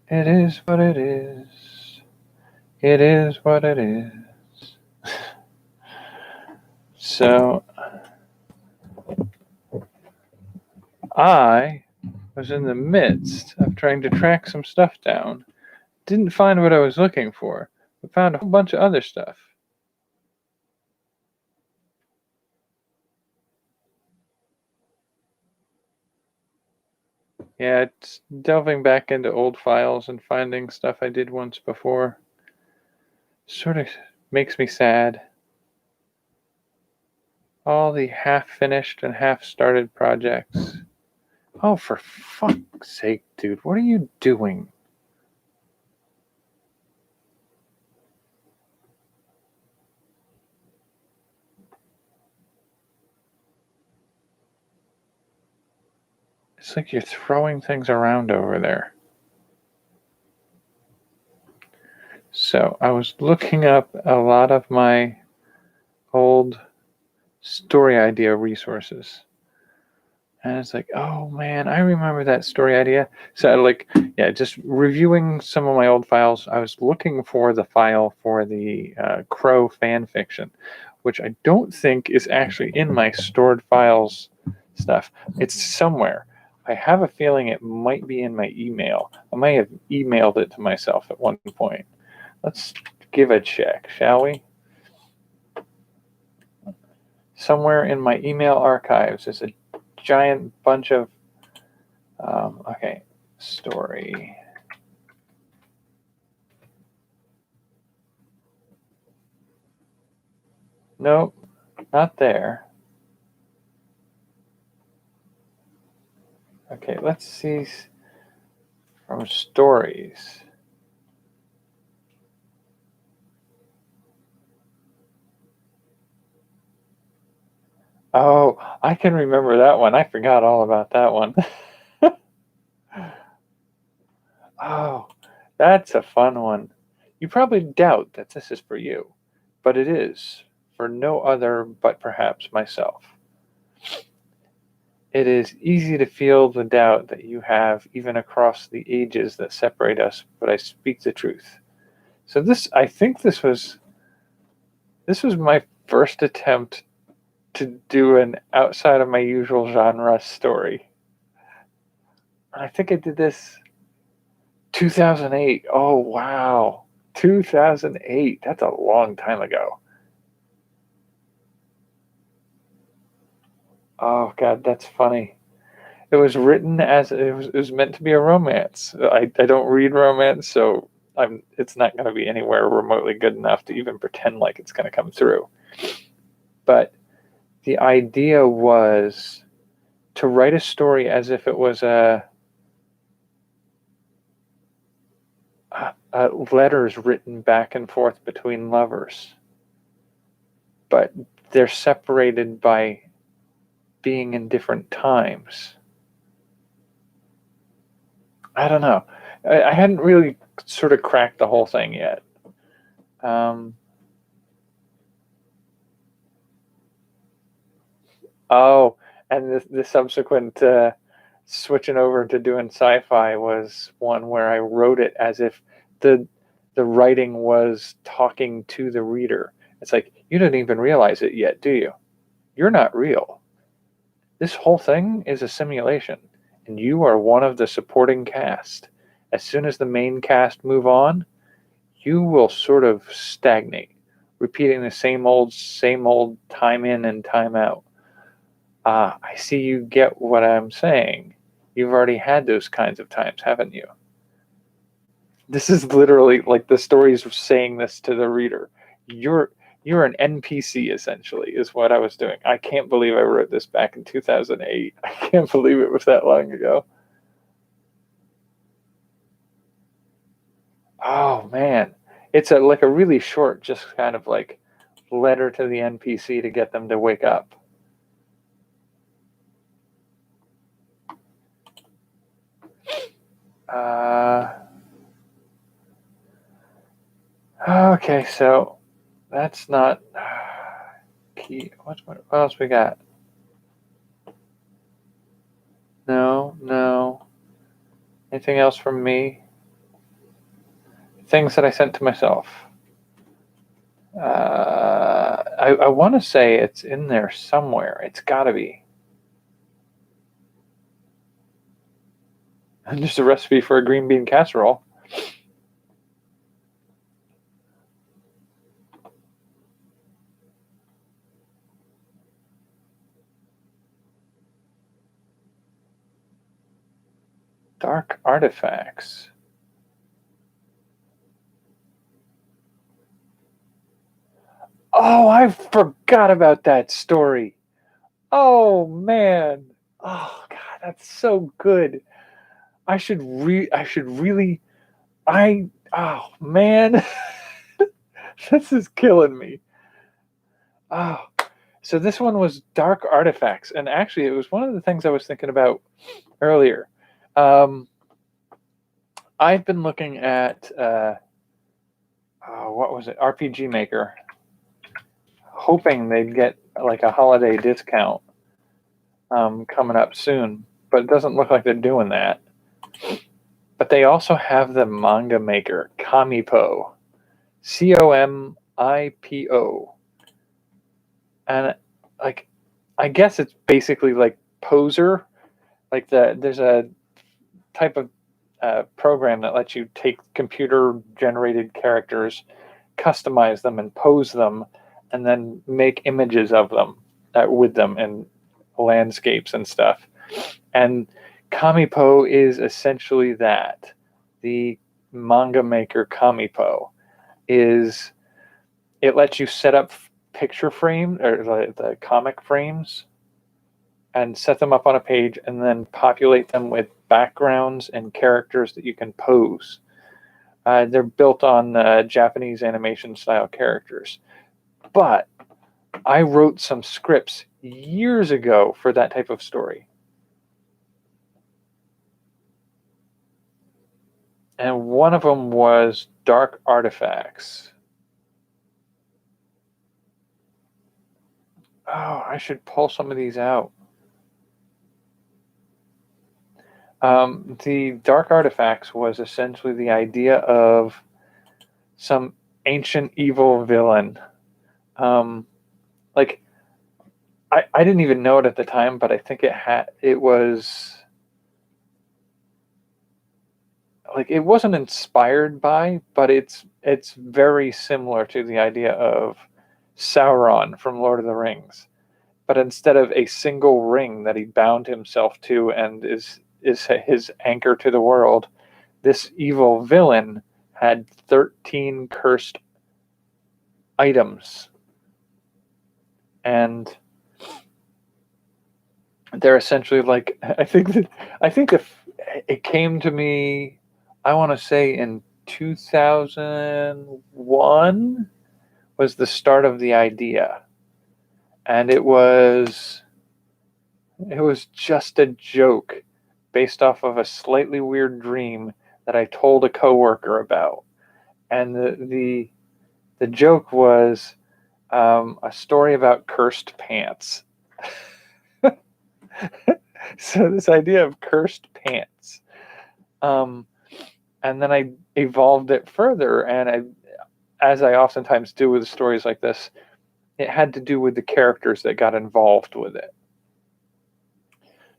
It is what it is. It is what it is. So I was in the midst of trying to track some stuff down. Didn't find what I was looking for, but found a whole bunch of other stuff. Yeah, it's delving back into old files and finding stuff I did once before. Sort of makes me sad. All the half-finished and half-started projects. Oh, for fuck's sake, dude, what are you doing? It's like you're throwing things around over there. So I was looking up a lot of my old story idea resources. And it's like, oh man, I remember that story idea. So just reviewing some of my old files. I was looking for the file for the Crow fan fiction, which I don't think is actually in my stored files stuff. It's somewhere. I have a feeling it might be in my email. I might have emailed it to myself at one point. Let's give a check, shall we? Somewhere in my email archives is a giant bunch of story. Nope, not there. Okay, let's see from stories. Oh, I can remember that one. I forgot all about that one. Oh, that's a fun one. You probably doubt that this is for you, but it is for no other but perhaps myself. It is easy to feel the doubt that you have even across the ages that separate us, but I speak the truth. So I think this was my first attempt to do an outside of my usual genre story. I think I did this 2008. Oh, wow. 2008. That's a long time ago. Oh, God, that's funny. It was written as it was meant to be a romance. I don't read romance, so it's not going to be anywhere remotely good enough to even pretend like it's going to come through. But the idea was to write a story as if it was letters written back and forth between lovers, but they're separated by being in different times. I don't know. I hadn't really sort of cracked the whole thing yet. Oh, and the subsequent switching over to doing sci-fi was one where I wrote it as if the writing was talking to the reader. It's like, you don't even realize it yet, do you? You're not real. This whole thing is a simulation, and you are one of the supporting cast. As soon as the main cast move on, you will sort of stagnate, repeating the same old time in and time out. I see you get what I'm saying. You've already had those kinds of times, haven't you? This is literally like the story's saying this to the reader. You're an NPC essentially, is what I was doing. I can't believe I wrote this back in 2008. I can't believe it was that long ago. Oh man, it's like a really short, just kind of like letter to the NPC to get them to wake up. Okay, so that's not key. What else we got? No. Anything else from me? things that I sent to myself. I want to say it's in there somewhere. It's got to be. And just a recipe for a green bean casserole. Dark artifacts. Oh, I forgot about that story. Oh man. Oh god, that's so good. I should really oh man. This is killing me. Oh. So this one was dark artifacts, and actually it was one of the things I was thinking about earlier. I've been looking at what was it, RPG Maker, hoping they'd get like a holiday discount coming up soon, but it doesn't look like they're doing that. But they also have the manga maker Comipo, Comipo, and like I guess it's basically like Poser. Like there's a type of program that lets you take computer generated characters, customize them, and pose them, and then make images of them with them in landscapes and stuff. And Comipo is essentially that. The manga maker Comipo is, it lets you set up picture frame or the comic frames and set them up on a page and then populate them with backgrounds and characters that you can pose. They're built on Japanese animation style characters. But I wrote some scripts years ago for that type of story. And one of them was Dark Artifacts. Oh, I should pull some of these out. The Dark Artifacts was essentially the idea of some ancient evil villain. Like, I didn't even know it at the time, but I think it was like, it wasn't inspired by, but it's very similar to the idea of Sauron from Lord of the Rings. But instead of a single ring that he bound himself to and is his anchor to the world, this evil villain had 13 cursed items. And they're essentially like, I think it came to me, I want to say in 2001 was the start of the idea. And it was just a joke based off of a slightly weird dream that I told a coworker about. And the joke was a story about cursed pants. So this idea of cursed pants. And then I evolved it further, and as I oftentimes do with stories like this, it had to do with the characters that got involved with it.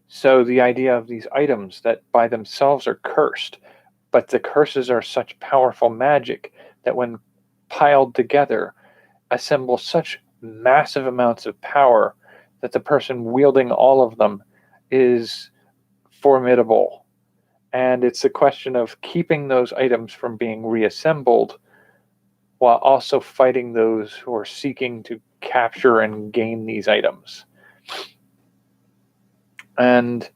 So the idea of these items that by themselves are cursed, but the curses are such powerful magic that when piled together, assemble such massive amounts of power that the person wielding all of them is formidable. And it's a question of keeping those items from being reassembled while also fighting those who are seeking to capture and gain these items. And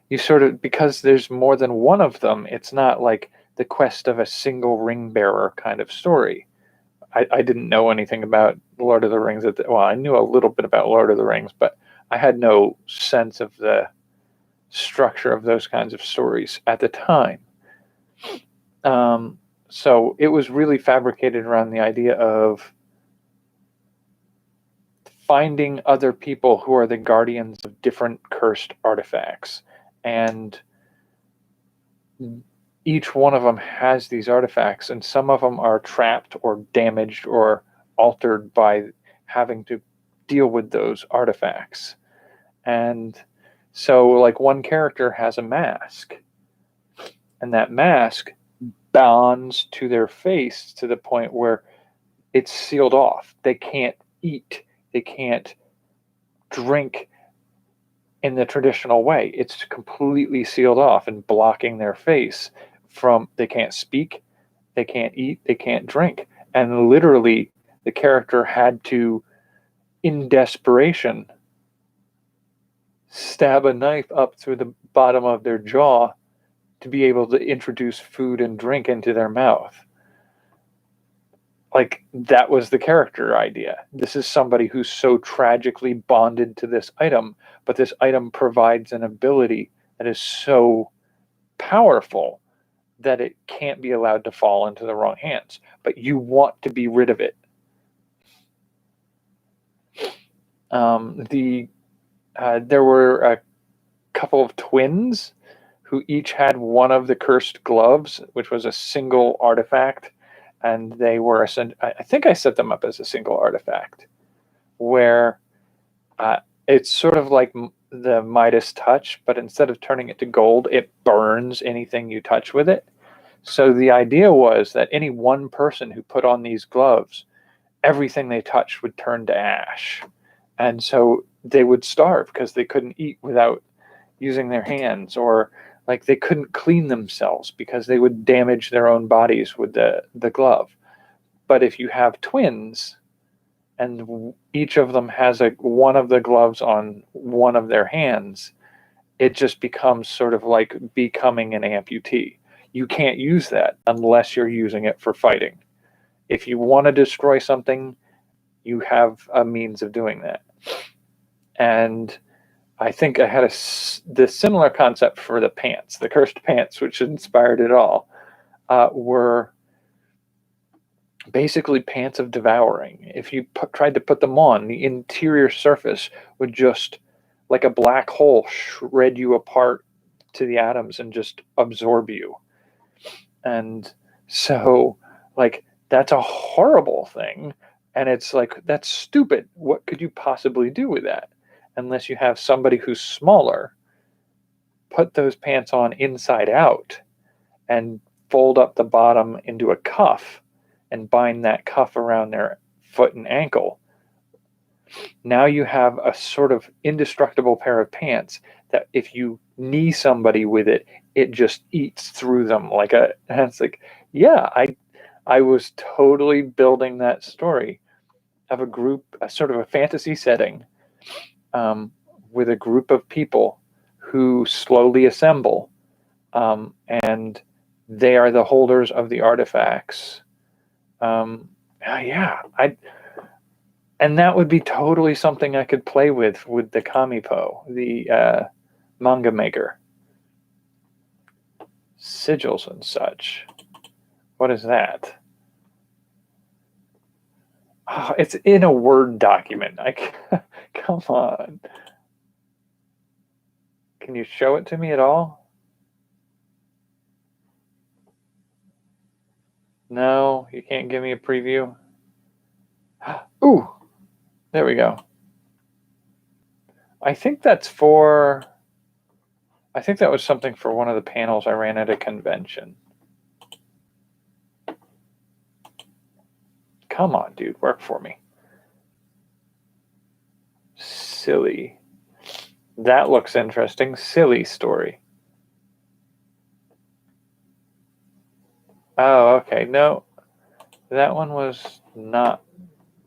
you sort of, because there's more than one of them, it's not like the quest of a single ring bearer kind of story. I didn't know anything about Lord of the Rings. Well, I knew a little bit about Lord of the Rings, but I had no sense of the structure of those kinds of stories at the time. So it was really fabricated around the idea of finding other people who are the guardians of different cursed artifacts and each one of them has these artifacts, and some of them are trapped or damaged or altered by having to deal with those artifacts. And so, like, one character has a mask, and that mask bonds to their face to the point where it's sealed off. They can't eat, they can't drink in the traditional way. It's completely sealed off and blocking their face from, they can't speak, they can't eat, they can't drink. And literally, the character had to, in desperation, stab a knife up through the bottom of their jaw to be able to introduce food and drink into their mouth. Like, that was the character idea. This is somebody who's so tragically bonded to this item, but this item provides an ability that is so powerful that it can't be allowed to fall into the wrong hands. But you want to be rid of it. There were a couple of twins who each had one of the cursed gloves, which was a single artifact. And they were, I think I set them up as a single artifact, where it's sort of like the Midas touch, but instead of turning it to gold, it burns anything you touch with it. So the idea was that any one person who put on these gloves, everything they touched would turn to ash. And so they would starve because they couldn't eat without using their hands, or like they couldn't clean themselves because they would damage their own bodies with the glove. But if you have twins and each of them has one of the gloves on one of their hands, it just becomes sort of like becoming an amputee. You can't use that unless you're using it for fighting. If you want to destroy something, you have a means of doing that. And I think I had the similar concept for the pants. The cursed pants, which inspired it all, were basically pants of devouring. If you tried to put them on, the interior surface would just, like a black hole, shred you apart to the atoms and just absorb you. And so, like, that's a horrible thing. And it's like, that's stupid. What could you possibly do with that? Unless you have somebody who's smaller, put those pants on inside out and fold up the bottom into a cuff and bind that cuff around their foot and ankle. Now you have a sort of indestructible pair of pants that if you knee somebody with it, it just eats through them and it's like, yeah, I was totally building that story of a group, a sort of a fantasy setting, with a group of people who slowly assemble, and they are the holders of the artifacts. And that would be totally something I could play with the Kamipo, the manga maker. Sigils and such. What is that? Oh, it's in a Word document. Come on. Can you show it to me at all? No, you can't give me a preview. Ooh, there we go. I think that was something for one of the panels I ran at a convention. Come on, dude, work for me. Silly. That looks interesting. Silly story. Oh, okay. No, that one was not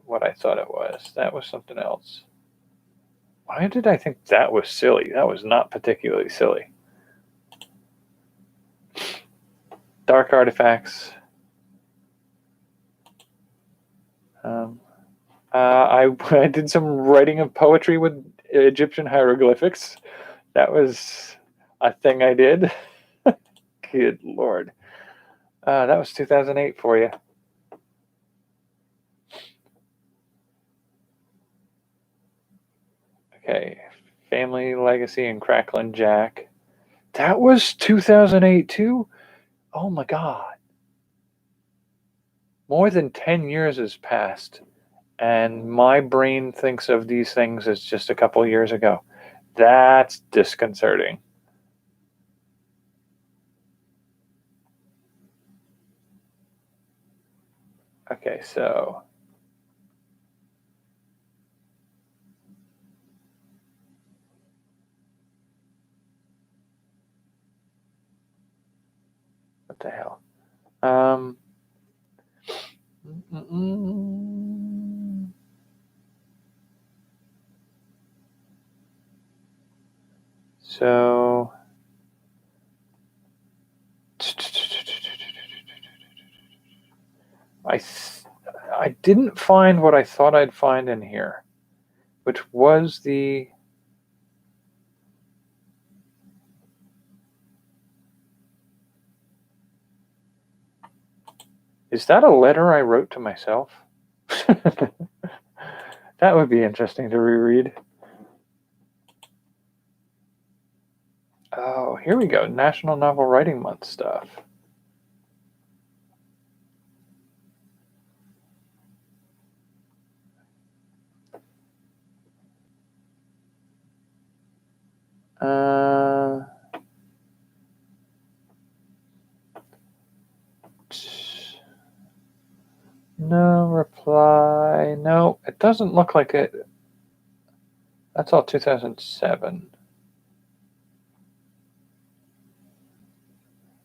what I thought it was. That was something else. Why did I think that was silly? That was not particularly silly. Dark artifacts. I did some writing of poetry with Egyptian hieroglyphics. That was a thing I did. Good Lord. That was 2008 for you. Okay. Family Legacy and Cracklin' Jack. That was 2008 too? Oh my God. More than 10 years has passed, and my brain thinks of these things as just a couple years ago. That's disconcerting. Okay, so what the hell? So I didn't find what I thought I'd find in here, which was the. Is that a letter I wrote to myself? That would be interesting to reread. Oh, here we go. National Novel Writing Month stuff. No reply. No, it doesn't look like it. That's all 2007.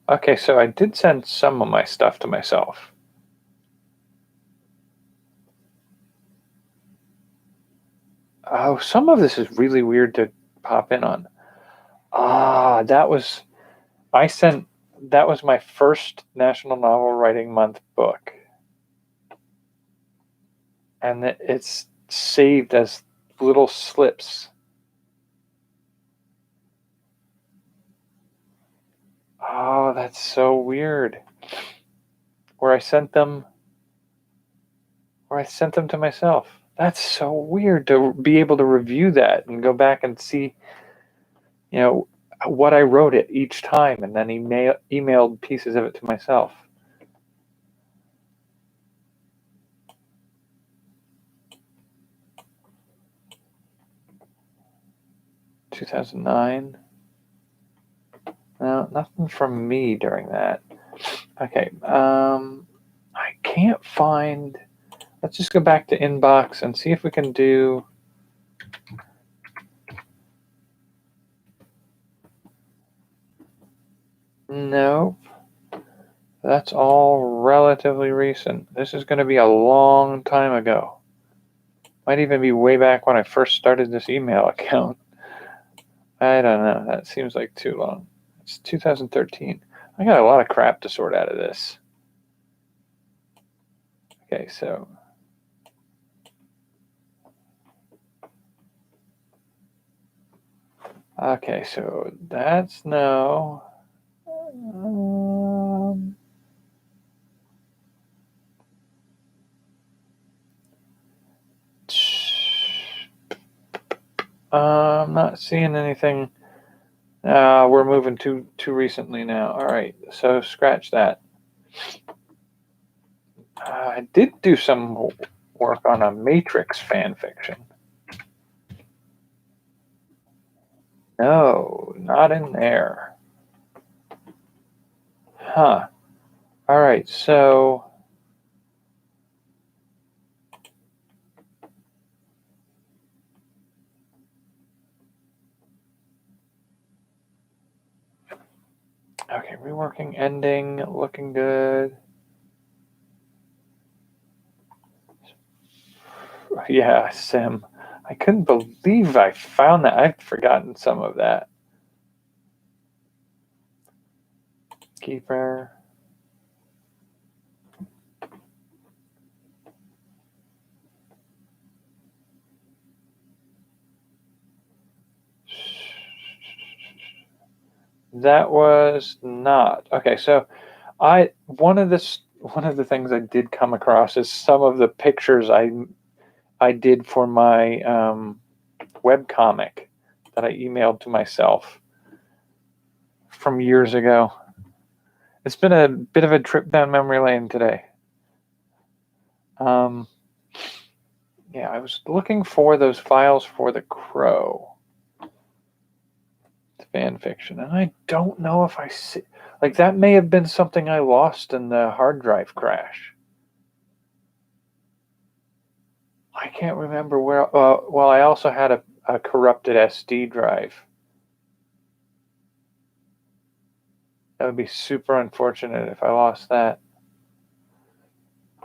Okay, so I did send some of my stuff to myself. Oh, some of this is really weird to pop in on. That was my first National Novel Writing Month book. And it's saved as little slips. Oh, that's so weird. Where I sent them to myself. That's so weird to be able to review that and go back and see, what I wrote it each time, and then emailed pieces of it to myself. (2009). No, nothing from me during that. Okay, I can't find. Let's just go back to inbox and see if we can do. Nope. That's all relatively recent. This is going to be a long time ago. Might even be way back when I first started this email account. I don't know. That seems like too long. It's 2013. I got a lot of crap to sort out of this. Okay, so. Okay, so that's no. I'm not seeing anything. We're moving too recently now. All right, so scratch that. I did do some work on a Matrix fan fiction. No, not in there. Huh. All right, so. Okay, reworking, ending, looking good. Yeah, Sim. I couldn't believe I found that. I'd forgotten some of that. Keeper. That was not. Okay, so one of the things I did come across is some of the pictures I did for my webcomic that I emailed to myself from years ago. It's been a bit of a trip down memory lane today. Yeah, I was looking for those files for The Crow. It's fan fiction, and I don't know if I see. Like, that may have been something I lost in the hard drive crash. I can't remember where. Well, I also had a corrupted SD drive. That would be super unfortunate if I lost that.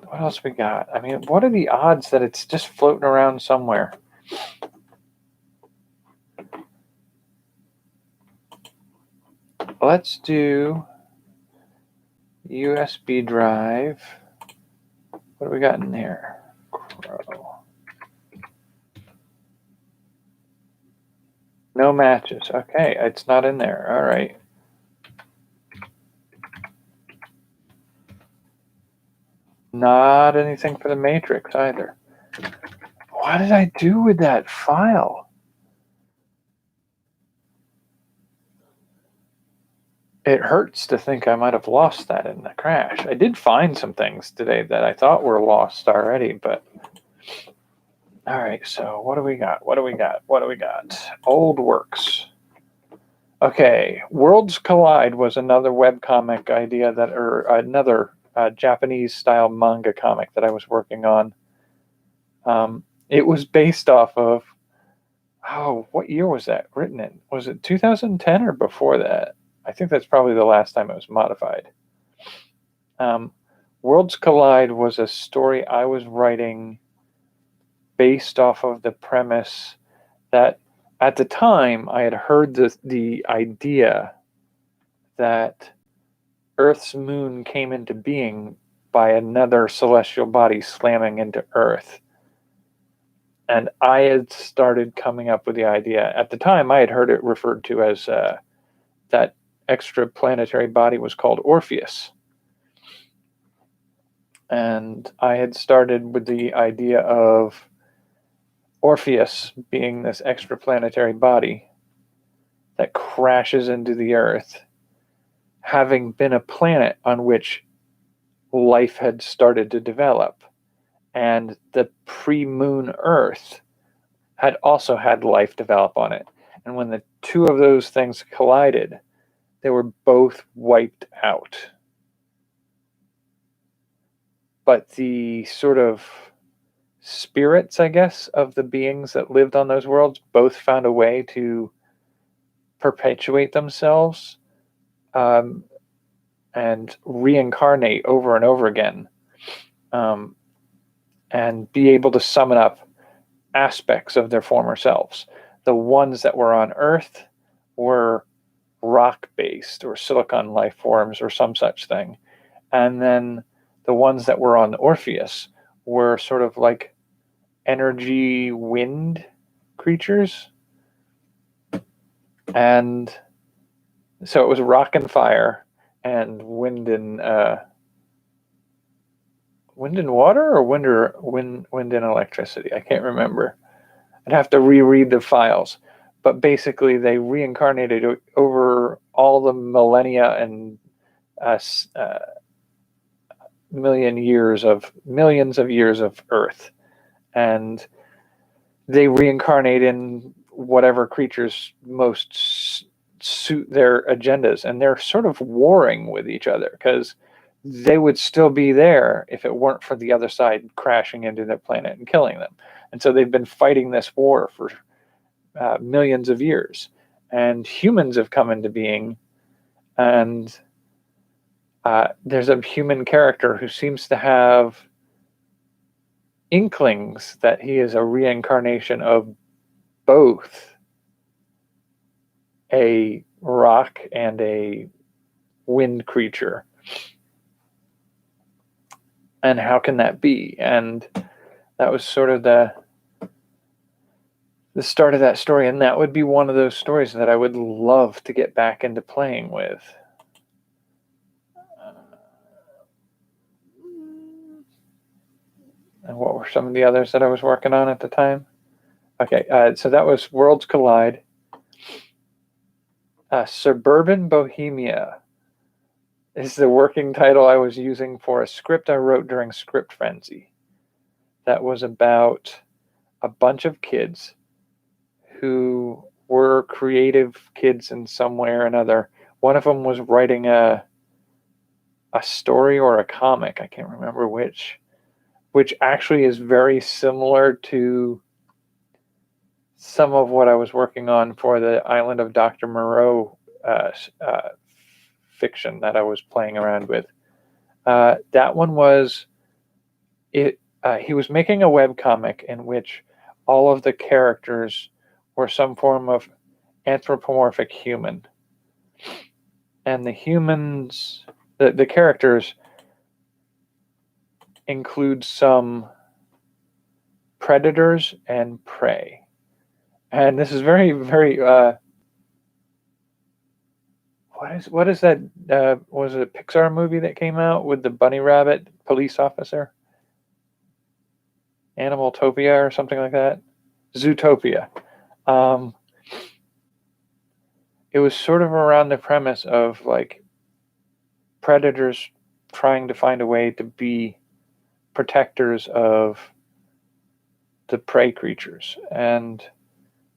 What else we got? I mean, what are the odds that it's just floating around somewhere? Let's do USB drive. What do we got in here? Crow. No matches. Okay, it's not in there. All right. Not anything for the matrix either. What did I do with that file? It hurts to think I might have lost that in the crash. I did find some things today that I thought were lost already, but all right, so what do we got? What do we got? What do we got? Old works. Okay, Worlds Collide was another webcomic idea that, or another Japanese style manga comic that I was working on. It was based off of, what year was that written in? Was it 2010 or before that? I think that's probably the last time it was modified. Worlds Collide was a story I was writing based off of the premise that at the time I had heard the idea that Earth's moon came into being by another celestial body slamming into Earth. And I had started coming up with the idea. At the time, I had heard it referred to as that extraplanetary body was called Orpheus. And I had started with the idea of Orpheus being this extraplanetary body that crashes into the Earth, having been a planet on which life had started to develop. And the pre-moon Earth had also had life develop on it. And when the two of those things collided, they were both wiped out. But the sort of spirits, I guess, of the beings that lived on those worlds both found a way to perpetuate themselves and reincarnate over and over again, and be able to summon up aspects of their former selves. The ones that were on Earth were rock-based or silicon life forms or some such thing. And then the ones that were on Orpheus were sort of like energy wind creatures. And so it was rock and fire and wind and water, or wind and electricity. I can't remember. I'd have to reread the files. But basically, they reincarnated over all the millennia and millions of years of Earth, and they reincarnate in whatever creatures most suit their agendas, and they're sort of warring with each other because they would still be there if it weren't for the other side crashing into their planet and killing them. And so they've been fighting this war for millions of years, and humans have come into being, and there's a human character who seems to have inklings that he is a reincarnation of both a rock and a wind creature. And how can that be? And that was sort of the start of that story, and that would be one of those stories that I would love to get back into playing with. And what were some of the others that I was working on at the time? Okay, so that was Worlds Collide. Suburban Bohemia is the working title I was using for a script I wrote during Script Frenzy. That was about a bunch of kids who were creative kids in some way or another. One of them was writing a story or a comic, I can't remember which actually is very similar to some of what I was working on for the Island of Dr. Moreau fiction that I was playing around with. That one was it. He was making a webcomic in which all of the characters were some form of anthropomorphic human, and the humans, the characters, include some predators and prey. And this is very, very. What is that? Was it a Pixar movie that came out with the bunny rabbit police officer? Animaltopia or something like that. Zootopia. It was sort of around the premise of like predators trying to find a way to be protectors of the prey creatures, and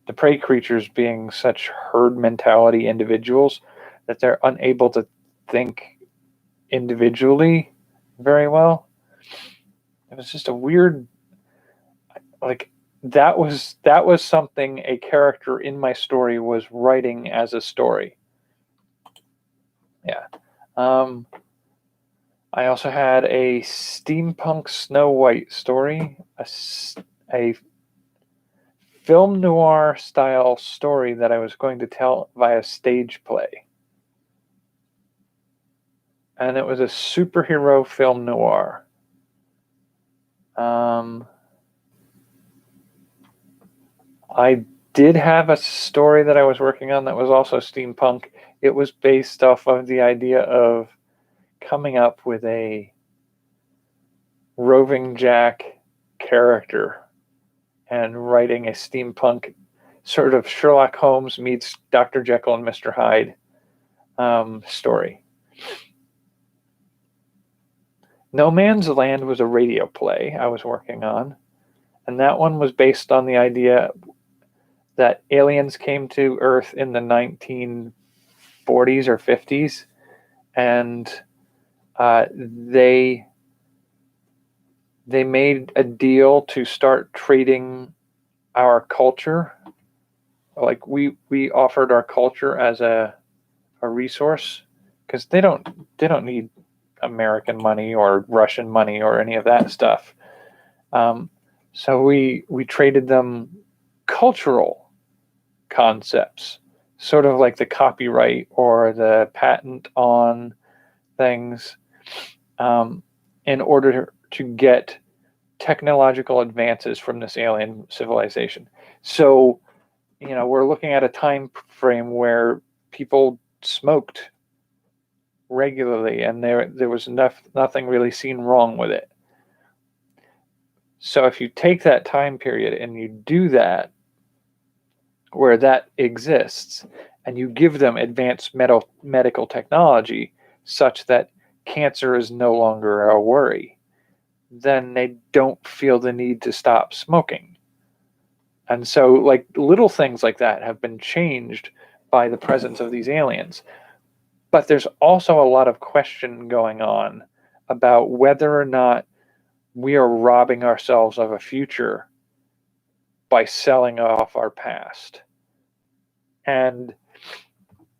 the prey creatures being such herd mentality individuals that they're unable to think individually very well. It was just a weird, like, that was something a character in my story was writing as a story. Yeah. I also had a steampunk Snow White story, a film noir style story that I was going to tell via stage play. And it was a superhero film noir. I did have a story that I was working on that was also steampunk. It was based off of the idea of coming up with a roving Jack character and writing a steampunk sort of Sherlock Holmes meets Dr. Jekyll and Mr. Hyde story. No Man's Land was a radio play I was working on, and that one was based on the idea that aliens came to Earth in the 1940s or 50s, and they made a deal to start trading our culture. Like we offered our culture as a resource, because they don't need American money or Russian money or any of that stuff. So we traded them cultural concepts, sort of like the copyright or the patent on things, in order to get technological advances from this alien civilization. So, we're looking at a time frame where people smoked regularly, and there was nothing really seen wrong with it. So if you take that time period and you do that where that exists, and you give them advanced medical technology such that cancer is no longer a worry, then they don't feel the need to stop smoking. And so, like, little things like that have been changed by the presence of these aliens. But there's also a lot of question going on about whether or not we are robbing ourselves of a future by selling off our past. And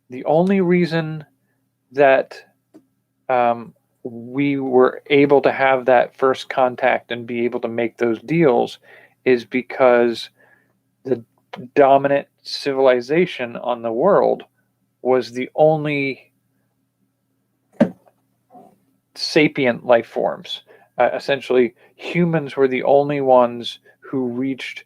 the only reason that we were able to have that first contact and be able to make those deals is because the dominant civilization on the world was the only sapient life forms. Essentially, humans were the only ones who reached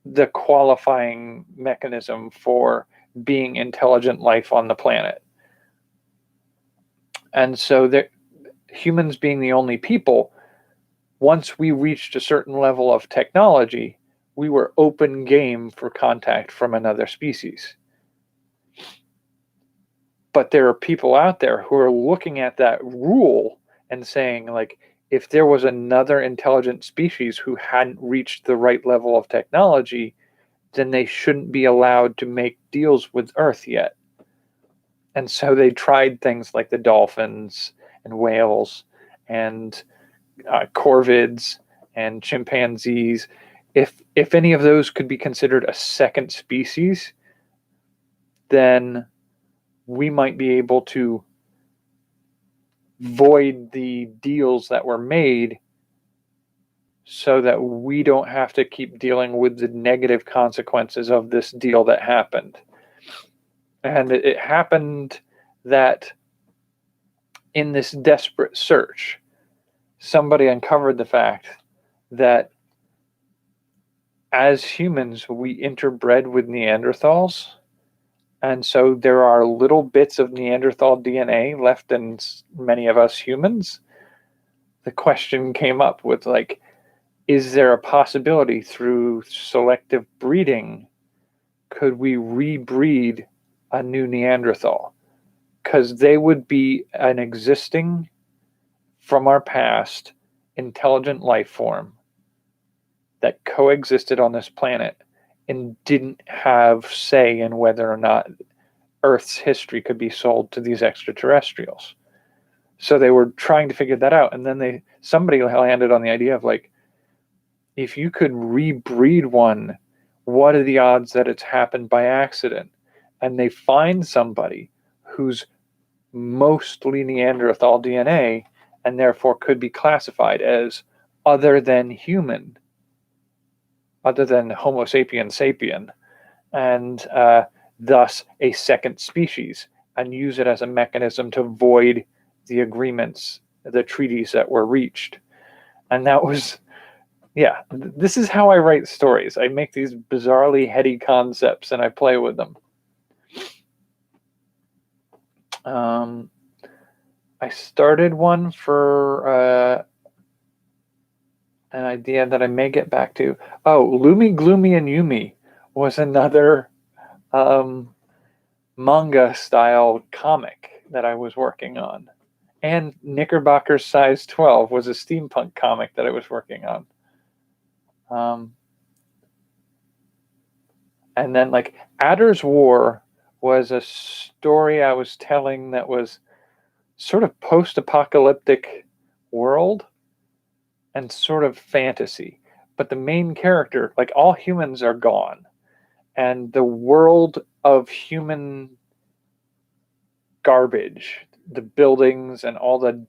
the qualifying mechanism for being intelligent life on the planet. And so humans being the only people, once we reached a certain level of technology, we were open game for contact from another species. But there are people out there who are looking at that rule and saying, like, if there was another intelligent species who hadn't reached the right level of technology, then they shouldn't be allowed to make deals with Earth yet. And so they tried things like the dolphins and whales and corvids and chimpanzees. If any of those could be considered a second species, then we might be able to void the deals that were made so that we don't have to keep dealing with the negative consequences of this deal that happened. And it happened that in this desperate search, somebody uncovered the fact that as humans, we interbred with Neanderthals. And so there are little bits of Neanderthal DNA left in many of us humans. The question came up with, like, is there a possibility through selective breeding, could we rebreed a new Neanderthal? Because they would be an existing, from our past, intelligent life form that coexisted on this planet and didn't have say in whether or not Earth's history could be sold to these extraterrestrials. So they were trying to figure that out. And then somebody landed on the idea of, like, if you could rebreed one, what are the odds that it's happened by accident? And they find somebody who's mostly Neanderthal DNA and therefore could be classified as other than human, other than Homo sapiens sapien, and thus a second species, and use it as a mechanism to void the agreements, the treaties that were reached. And that was, yeah, this is how I write stories. I make these bizarrely heady concepts and I play with them. I started one for an idea that I may get back to. Oh, Lumi, Gloomy, and Yumi was another manga-style comic that I was working on. And Knickerbocker's Size 12 was a steampunk comic that I was working on. And then, like, Adder's War was a story I was telling that was sort of post-apocalyptic world and sort of fantasy. But the main character, like, all humans are gone. And the world of human garbage, the buildings and all the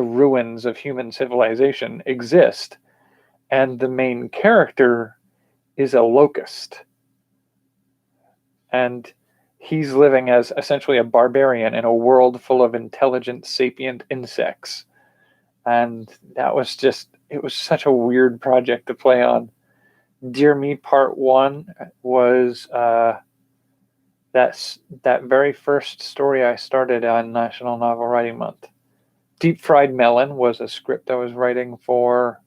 ruins of human civilization exist. And the main character is a locust. And he's living as essentially a barbarian in a world full of intelligent, sapient insects. And that was just, it was such a weird project to play on. Dear Me Part 1 was that very first story I started on National Novel Writing Month. Deep Fried Melon was a script I was writing for,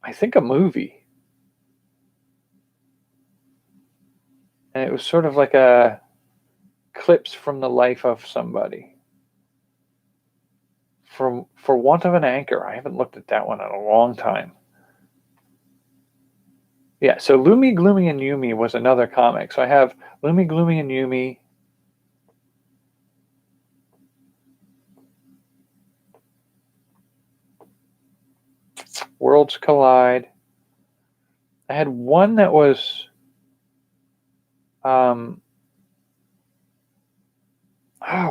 I think, a movie. And it was sort of like a clips from the life of somebody. For Want of an Anchor, I haven't looked at that one in a long time. Yeah, so Lumi, Gloomy, and Yumi was another comic. So I have Lumi, Gloomy, and Yumi. Worlds Collide. I had one that was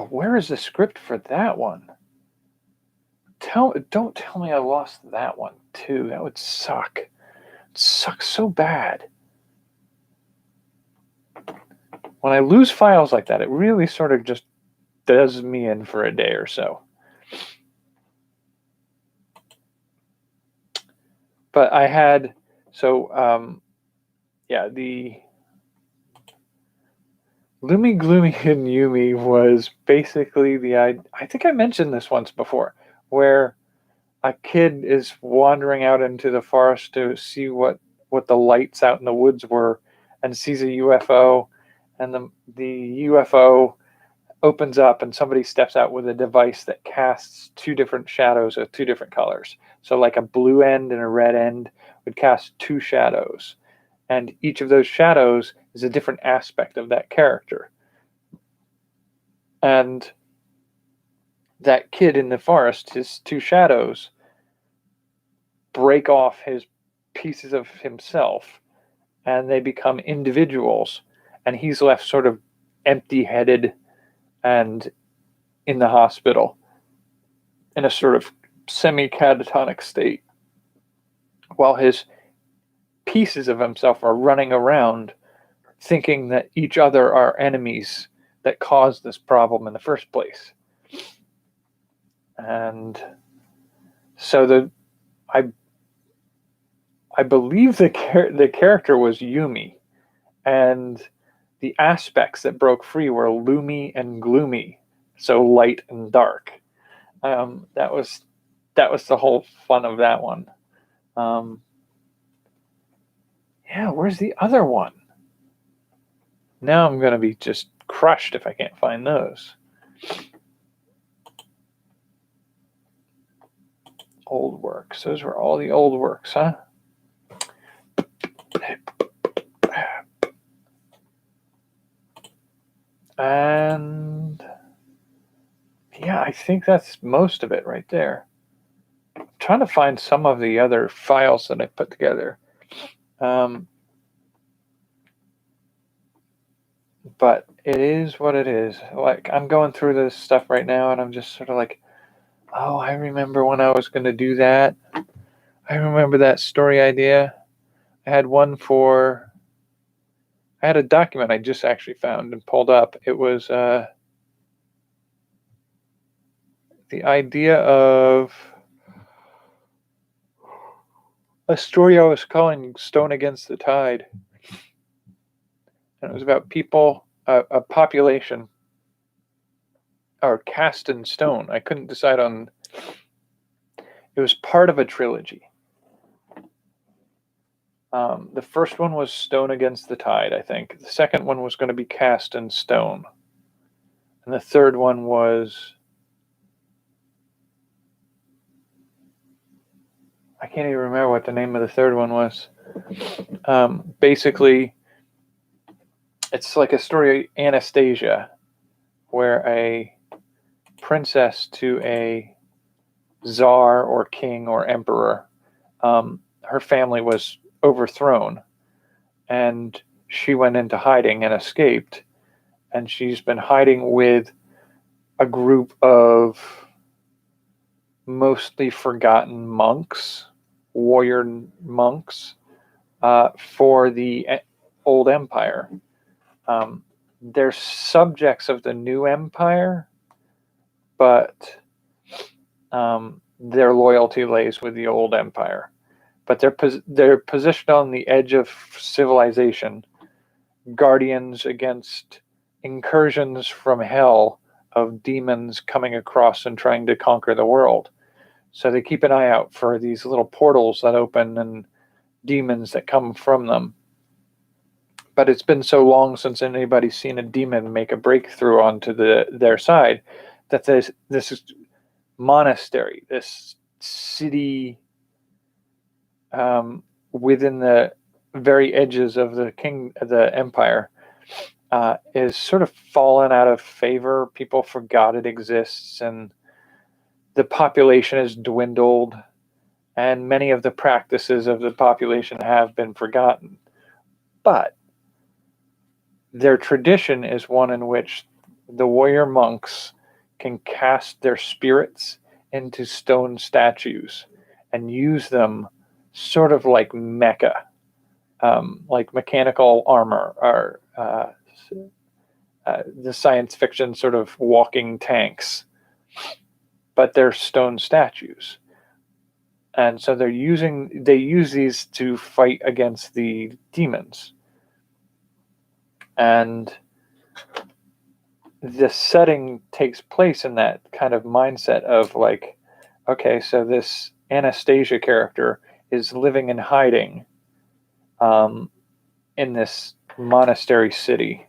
where is the script for that one? Don't tell me I lost that one too. That would suck. It sucks so bad. When I lose files like that, it really sort of just does me in for a day or so. But I had, the Lumi, Gloomy, and Yumi was basically I think I mentioned this once before, where a kid is wandering out into the forest to see what the lights out in the woods were, and sees a UFO, and the UFO opens up and somebody steps out with a device that casts two different shadows of two different colors. So like a blue end and a red end would cast two shadows. And each of those shadows is a different aspect of that character. And that kid in the forest, his two shadows break off his pieces of himself and they become individuals. And he's left sort of empty-headed and in the hospital in a sort of semi-catatonic state, while his pieces of himself are running around thinking that each other are enemies that caused this problem in the first place. And so I believe the character was Yumi, and the aspects that broke free were loomy and gloomy, so light and dark. That was the whole fun of that one. Yeah, where's the other one? Now I'm going to be just crushed if I can't find those. Old works. Those were all the old works, huh? And yeah, I think that's most of it right there. I'm trying to find some of the other files that I put together. But it is what it is. Like, I'm going through this stuff right now and I'm just sort of like, oh, I remember when I was going to do that. I remember that story idea. I had a document I just actually found and pulled up. It was the idea of a story I was calling Stone Against the Tide. And it was about people, a population, are cast in stone. I couldn't decide on. It was part of a trilogy. The first one was Stone Against the Tide, I think. The second one was going to be Cast in Stone. And the third one was... I can't even remember what the name of the third one was. Basically, it's like a story, Anastasia, where a princess to a czar or king or emperor, her family was overthrown and she went into hiding and escaped, and she's been hiding with a group of mostly forgotten monks, warrior monks, for the old empire. They're subjects of the new empire, but their loyalty lays with the old empire. But they're positioned on the edge of civilization, guardians against incursions from hell of demons coming across and trying to conquer the world. So they keep an eye out for these little portals that open and demons that come from them. But it's been so long since anybody's seen a demon make a breakthrough onto their side that this monastery, this city within the very edges of the empire, is sort of fallen out of favor. People forgot it exists, and the population has dwindled, and many of the practices of the population have been forgotten. But their tradition is one in which the warrior monks can cast their spirits into stone statues and use them sort of like mecha, like mechanical armor, or the science fiction sort of walking tanks, but they're stone statues. And so they use these to fight against the demons. And the setting takes place in that kind of mindset of like, okay, so this Anastasia character is living in hiding in this monastery city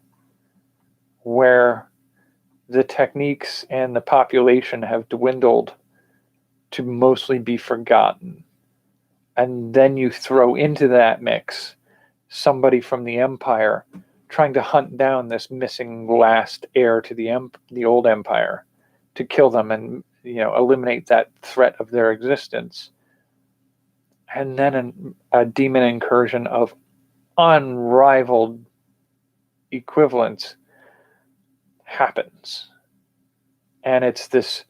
where the techniques and the population have dwindled to mostly be forgotten. And then you throw into that mix somebody from the empire trying to hunt down this missing last heir to the old empire to kill them and eliminate that threat of their existence. And then a demon incursion of unrivaled equivalence happens. And it's this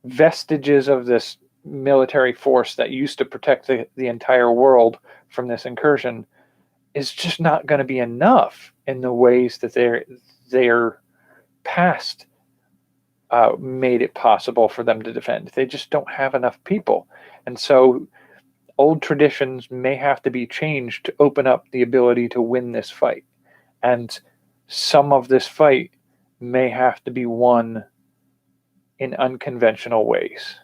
vestiges of this military force that used to protect the entire world from this incursion is just not going to be enough in the ways that their past made it possible for them to defend. They just don't have enough people. And so old traditions may have to be changed to open up the ability to win this fight. And some of this fight may have to be won in unconventional ways.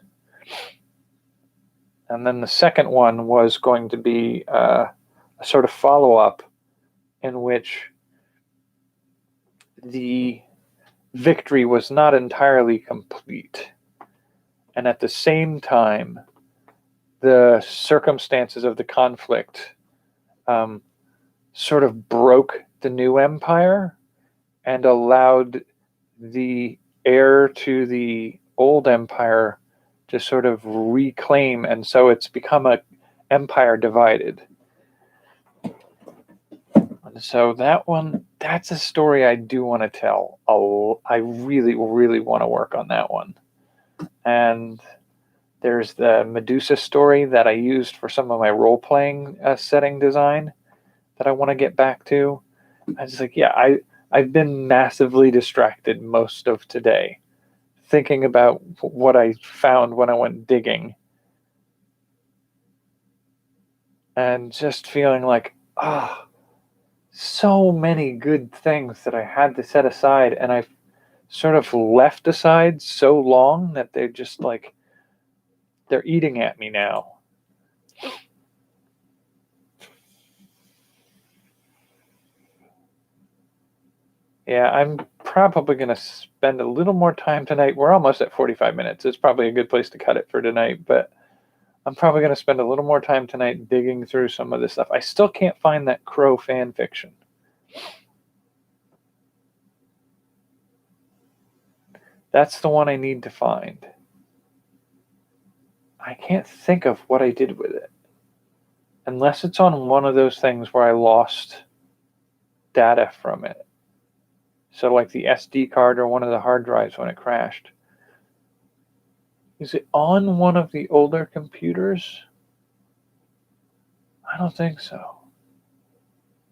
And then the second one was going to be a sort of follow-up in which the victory was not entirely complete. And at the same time, the circumstances of the conflict sort of broke the new empire and allowed the heir to the old empire to sort of reclaim, and so it's become an empire divided. And so that's a story I do want to tell. I really, really want to work on that one. And there's the Medusa story that I used for some of my role-playing setting design that I want to get back to. I was like, yeah, I've been massively distracted most of today thinking about what I found when I went digging. And just feeling like, so many good things that I had to set aside, and I've sort of left aside so long that they're just like, they're eating at me now. Yeah, I'm probably going to spend a little more time tonight. We're almost at 45 minutes. It's probably a good place to cut it for tonight, but I'm probably going to spend a little more time tonight digging through some of this stuff. I still can't find that Crow fan fiction. That's the one I need to find. I can't think of what I did with it. Unless it's on one of those things where I lost data from it. So like the SD card or one of the hard drives when it crashed. Is it on one of the older computers? I don't think so.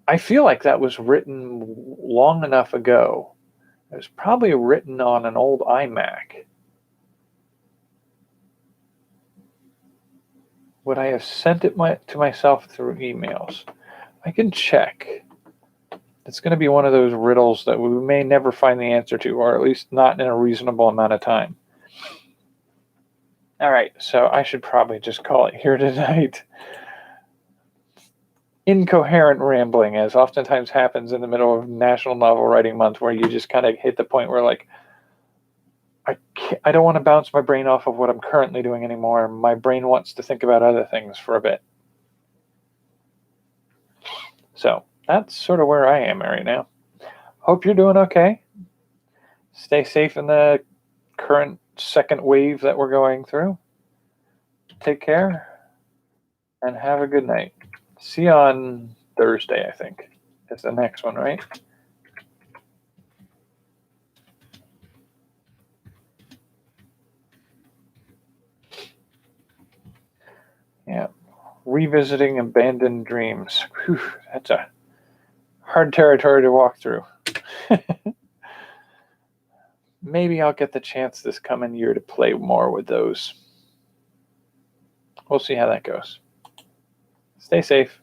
I feel like that was written long enough ago. It was probably written on an old iMac. Would I have sent it to myself through emails? I can check. It's going to be one of those riddles that we may never find the answer to, or at least not in a reasonable amount of time. All right, so I should probably just call it here tonight. Incoherent rambling, as oftentimes happens in the middle of National Novel Writing Month, where you just kind of hit the point where, like, I don't want to bounce my brain off of what I'm currently doing anymore. My brain wants to think about other things for a bit. So that's sort of where I am right now. Hope you're doing okay. Stay safe in the current second wave that we're going through. Take care and have a good night. See you on Thursday, I think. That's the next one, right? Yeah. Revisiting abandoned dreams. Whew, that's a hard territory to walk through. Maybe I'll get the chance this coming year to play more with those. We'll see how that goes. Stay safe.